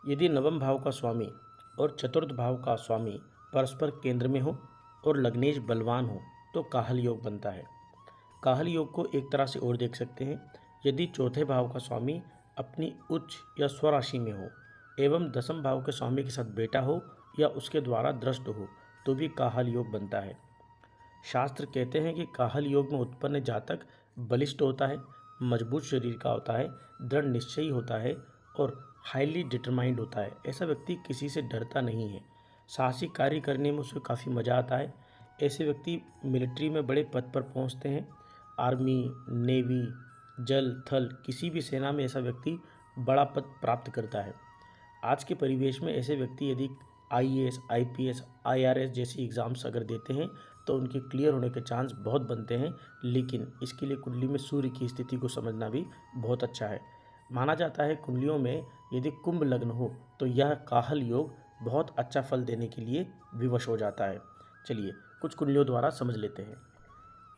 यदि नवम भाव का स्वामी और चतुर्थ भाव का स्वामी परस्पर केंद्र में हो और लग्नेश बलवान हो तो काहल योग बनता है। काहल योग को एक तरह से और देख सकते हैं, यदि चौथे भाव का स्वामी अपनी उच्च या स्वराशि में हो एवं दसम भाव के स्वामी के साथ बेटा हो या उसके द्वारा दृष्ट हो तो भी काहल योग बनता है। शास्त्र कहते हैं कि काहल योग में उत्पन्न जातक बलिष्ठ होता है, मजबूत शरीर का होता है, दृढ़ निश्चयी होता है और हाईली डिटरमाइंड होता है। ऐसा व्यक्ति किसी से डरता नहीं है, साहसिक कार्य करने में उसे काफ़ी मज़ा आता है। ऐसे व्यक्ति मिलिट्री में बड़े पद पर पहुंचते हैं। आर्मी, नेवी, जल, थल किसी भी सेना में ऐसा व्यक्ति बड़ा पद प्राप्त करता है। आज के परिवेश में ऐसे व्यक्ति यदि आईएएस, आईपीएस, आईआरएस जैसी एग्ज़ाम्स अगर देते हैं तो उनके क्लियर होने के चांस बहुत बनते हैं, लेकिन इसके लिए कुंडली में सूर्य की स्थिति को समझना भी बहुत अच्छा है। माना जाता है कुंडलियों में यदि कुंभ लग्न हो तो यह काहल योग बहुत अच्छा फल देने के लिए विवश हो जाता है। चलिए कुछ कुंडलियों द्वारा समझ लेते हैं।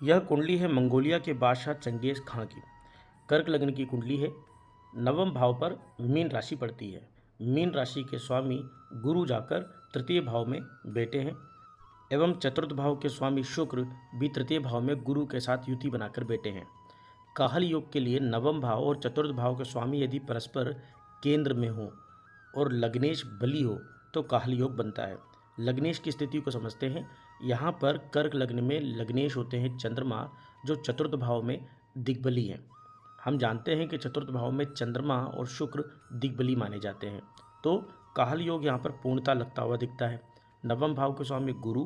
यह कुंडली है मंगोलिया के बादशाह चंगेज़ खां की। कर्क लग्न की कुंडली है। नवम भाव पर मीन राशि पड़ती है। मीन राशि के स्वामी गुरु जाकर तृतीय भाव में बैठे हैं एवं चतुर्थ भाव के स्वामी शुक्र भी तृतीय भाव में गुरु के साथ युति बनाकर बैठे हैं। काहल योग के लिए नवम भाव और चतुर्थ भाव के स्वामी यदि परस्पर केंद्र में हो और लग्नेश बली हो तो काहल योग बनता है। लग्नेश की स्थिति को समझते हैं। यहाँ पर कर्क लग्न में लग्नेश होते हैं चंद्रमा, जो चतुर्थ भाव में दिग्बली हैं। हम जानते हैं कि चतुर्थ भाव में चंद्रमा और शुक्र दिग्बली माने जाते हैं, तो काहल योग यहाँ पर पूर्णता लगता हुआ दिखता है। नवम भाव के स्वामी गुरु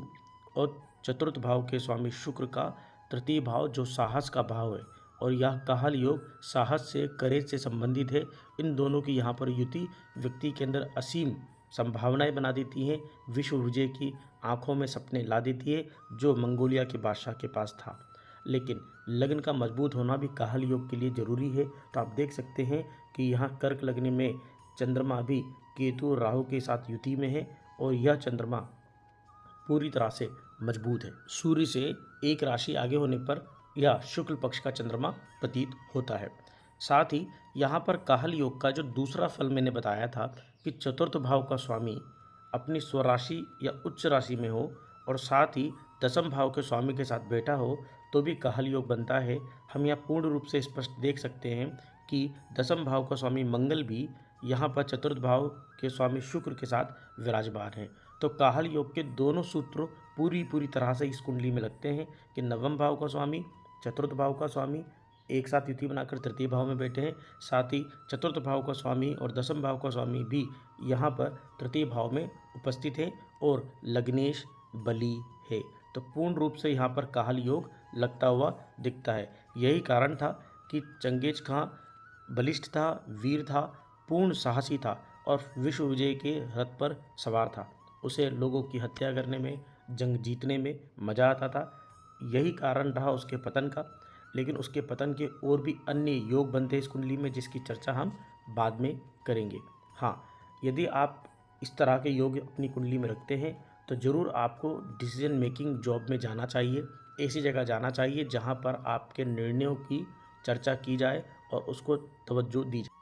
और चतुर्थ भाव के स्वामी शुक्र का तृतीय भाव जो साहस का भाव है और यह काहल योग साहस से, करेज से संबंधित है। इन दोनों की यहाँ पर युति व्यक्ति के अंदर असीम संभावनाएं बना देती हैं, विश्व विजय की आंखों में सपने ला देती है, जो मंगोलिया के बादशाह के पास था। लेकिन लग्न का मजबूत होना भी काहल योग के लिए ज़रूरी है। तो आप देख सकते हैं कि यहाँ कर्क लग्न में चंद्रमा भी केतु और राहु के साथ युति में है और यह चंद्रमा पूरी तरह से मजबूत है। सूर्य से एक राशि आगे होने पर यह शुक्ल पक्ष का चंद्रमा प्रतीत होता है। साथ ही यहाँ पर काहल योग का जो दूसरा फल मैंने बताया था कि चतुर्थ भाव का स्वामी अपनी स्वराशि या उच्च राशि में हो और साथ ही दसम भाव के स्वामी के साथ बैठा हो तो भी काहल योग बनता है। हम यहाँ पूर्ण रूप से स्पष्ट देख सकते हैं कि दसम भाव का स्वामी मंगल भी यहाँ पर चतुर्थ भाव के स्वामी शुक्र के साथ विराजमान है। तो काहल योग के दोनों सूत्र पूरी तरह से इस कुंडली में लगते हैं कि नवम भाव का स्वामी, चतुर्थ भाव का स्वामी एक साथ युति बनाकर तृतीय भाव में बैठे हैं। साथ ही चतुर्थ भाव का स्वामी और दसम भाव का स्वामी भी यहाँ पर तृतीय भाव में उपस्थित है और लग्नेश बली है। तो पूर्ण रूप से यहाँ पर काहल योग लगता हुआ दिखता है। यही कारण था कि चंगेज खां बलिष्ठ था, वीर था, पूर्ण साहसी था और विश्व विजय के रथ पर सवार था। उसे लोगों की हत्या करने में, जंग जीतने में मज़ा आता था। यही कारण रहा उसके पतन का। लेकिन उसके पतन के और भी अन्य योग बनते इस कुंडली में, जिसकी चर्चा हम बाद में करेंगे। हाँ, यदि आप इस तरह के योग अपनी कुंडली में रखते हैं तो ज़रूर आपको डिसीजन मेकिंग जॉब में जाना चाहिए। ऐसी जगह जाना चाहिए जहाँ पर आपके निर्णयों की चर्चा की जाए और उसको तवज्जो दी जाए।